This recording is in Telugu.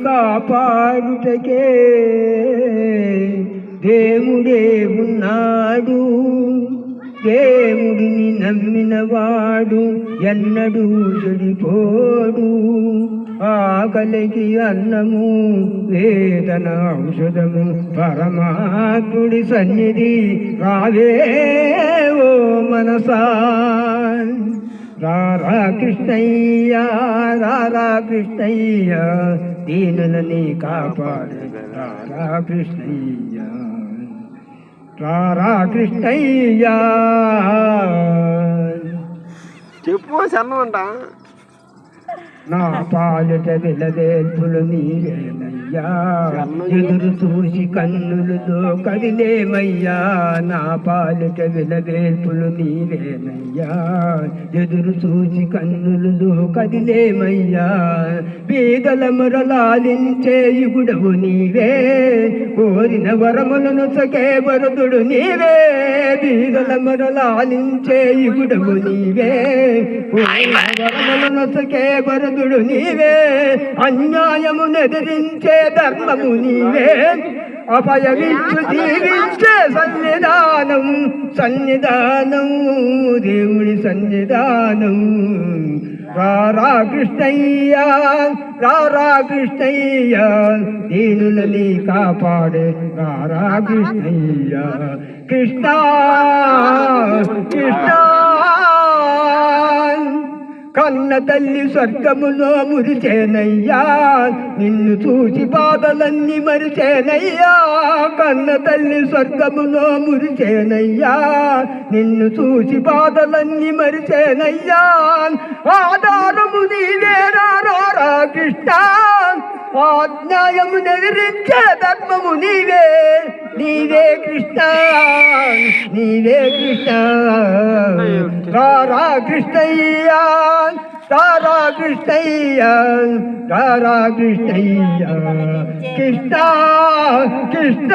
కాపాడుటకే దేవుడే ఉన్నాడు. దేవుడిని నమ్మినవాడు ఎన్నడూ చెడిపోడు. ఆకలికి అన్నము, వేదన ఔషధము, పరమాత్ముడి సన్నిధి రావే ఓ మనసా. రారా కృష్ణయ్య, రారా కృష్ణయ్య, దీనులని కాపాడు రారా కృష్ణయ్య, రారా కృష్ణయ్య. చెప్పు సన్నంట. నా పాలిట విలవేల్పులు నీవేనయ్యా, ఎదురు చూసి కన్నులతో కదిలేమయ్యా. నా పాలిట విలవేల్పులు నీవేనయ్యా, ఎదురు చూసి కన్నులతో కదిలేమయ్యా. పేదల మొరలాలించే యుగుడవు నీవే, కోరిన వరములను సకే వరదుడు నీవే. పేదల మొరలాలించే యుగుడవు నీవే, కోరిన వరములను సకే వరదుడు నీవే. అన్యాయమును ఎదిరించే ధర్మము నీవే, అభయమిచ్చు జీవించే సన్నిధానం, సన్నిధానం దేవుడి సన్నిధానం. రారా కృష్ణయ్య, రారా కృష్ణయ్య, దీనులని కాపాడే రారా కృష్ణయ్య. కృష్ణ కృష్ణ కన్న తల్లి స్వర్గములో మురిచేనయ్యా, నిన్ను చూసి బాధలన్నీ మరిచేనయ్యా. కన్న తల్లి స్వర్గములో మురిచేనయ్యా, నిన్ను చూసి బాధలన్నీ మరిచేనయ్యా. ఆధారము నీవే రారా కృష్ణ, అన్యాయము నెదిరించే ధర్మము నీవే. నీవే కృష్ణ, నీవే కృష్ణ. రారా కృష్ణయ్య, రారా కృష్ణయ్య, రారా కృష్ణయ్య. కృష్ణ కృష్ణ.